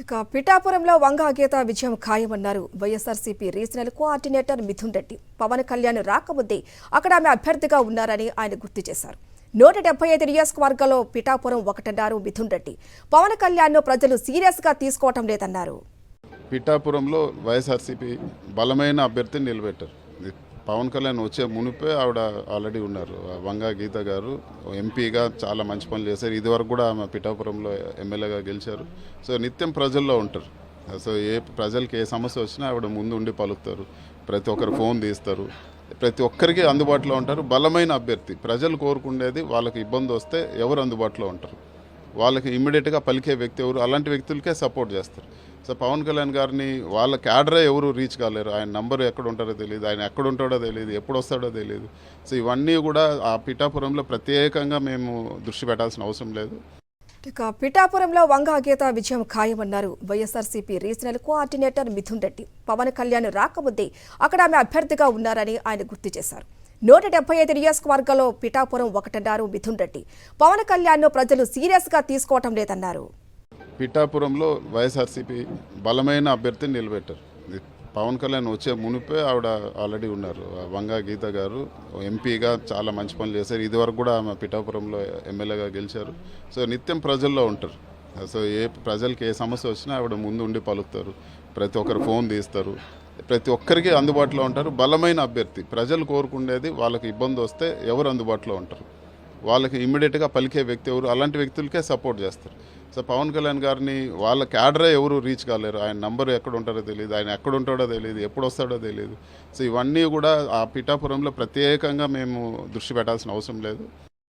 ఇక పిఠాపురంలో వంగ గీత విజయం ఖాయమన్నారు వైఎస్ఆర్సీపీ రీజనల్ కోఆర్డినేటర్ మిథున్ రెడ్డి. పవన్ కళ్యాణ్ రాకముందే అక్కడ ఆమె అభ్యర్థిగా ఉన్నారని ఆయన గుర్తు చేశారు. 175 నియోజకవర్గాల్లో పిఠాపురం ఒకటన్నారు మిథున్ రెడ్డి. పవన్ కళ్యాణ్ను ప్రజలు సీరియస్గా తీసుకోవటం లేదన్నారు. పిఠాపురంలో వైఎస్ఆర్సీపీ బలమైన అభ్యర్థిని నిలబెట్టారు. పవన్ కళ్యాణ్ వచ్చే మునిపే ఆవిడ ఆల్రెడీ ఉన్నారు. వంగ గీత గారు ఎంపీగా చాలా మంచి పనులు చేశారు. ఇదివరకు కూడా ఆమె పిఠాపురంలో ఎమ్మెల్యేగా గెలిచారు. సో నిత్యం ప్రజల్లో ఉంటారు. సో ప్రజలకి ఏ సమస్య వచ్చినా ఆవిడ ముందు ఉండి పలుకుతారు. ప్రతి ఒక్కరు ఫోన్ తీస్తారు. ప్రతి ఒక్కరికి అందుబాటులో ఉంటారు. బలమైన అభ్యర్థి. ప్రజలు కోరుకునేది వాళ్ళకి ఇబ్బంది వస్తే ఎవరు అందుబాటులో ఉంటారు, వాళ్ళకి ఇమ్మీడియట్గా పలికే వ్యక్తి ఎవరు, అలాంటి వ్యక్తులకే సపోర్ట్ చేస్తారు. సో పవన్ కళ్యాణ్ గారిని వాళ్ళ క్యాడరే ఎవరు రీచ్ కాలేరు. ఆయన నంబర్ ఎక్కడ ఉంటారో తెలియదు, ఆయన ఎక్కడ ఉంటాడో తెలియదు, ఎప్పుడు వస్తాడో తెలియదు. సో ఇవన్నీ కూడా ఆ పిఠాపురంలో ప్రత్యేకంగా మేము దృష్టి పెట్టాల్సిన అవసరం లేదు. ఇక పిఠాపురంలో వంగ గీత విజయం ఖాయమన్నారు వైఎస్ఆర్సీపీ రీజనల్ కోఆర్డినేటర్ మిథున్ రెడ్డి. పవన్ కళ్యాణ్ రాకముందే అక్కడ ఆమె అభ్యర్థిగా ఉన్నారని ఆయన గుర్తు చేశారు. 175 నియోజకవర్గాల్లో పిఠాపురం ఒకటన్నారు మిథున్ రెడ్డి. పవన్ కళ్యాణ్ను ప్రజలు సీరియస్గా తీసుకోవటం లేదన్నారు. పిఠాపురంలో వైఎస్ఆర్సీపీ బలమైన అభ్యర్థిని నిలబెట్టారు. పవన్ కళ్యాణ్ వచ్చే మునిపే ఆవిడ ఆల్రెడీ ఉన్నారు. వంగ గీత గారు ఎంపీగా చాలా మంచి పనులు చేశారు. ఇదివరకు కూడా ఆమె పిఠాపురంలో ఎమ్మెల్యేగా గెలిచారు. సో నిత్యం ప్రజల్లో ఉంటారు. సో ప్రజలకి ఏ సమస్య వచ్చినా ఆవిడ ముందు ఉండి పలుకుతారు. ప్రతి ఒక్కరు ఫోన్ తీస్తారు. ప్రతి ఒక్కరికి అందుబాటులో ఉంటారు. బలమైన అభ్యర్థి. ప్రజలు కోరుకునేది వాళ్ళకి ఇబ్బంది వస్తే ఎవరు అందుబాటులో ఉంటారు, వాళ్ళకి ఇమ్మీడియట్గా పలికే వ్యక్తి ఎవరు, అలాంటి వ్యక్తులకే సపోర్ట్ చేస్తారు. సో పవన్ కళ్యాణ్ గారిని వాళ్ళ క్యాడరే ఎవరు రీచ్ కాలేరు. ఆయన నంబర్ ఎక్కడ ఉంటారో తెలియదు, ఆయన ఎక్కడ ఉంటాడో తెలియదు, ఎప్పుడు వస్తాడో తెలియదు. సో ఇవన్నీ కూడా ఆ పిఠాపురంలో ప్రత్యేకంగా మేము దృష్టి పెట్టాల్సిన అవసరం లేదు.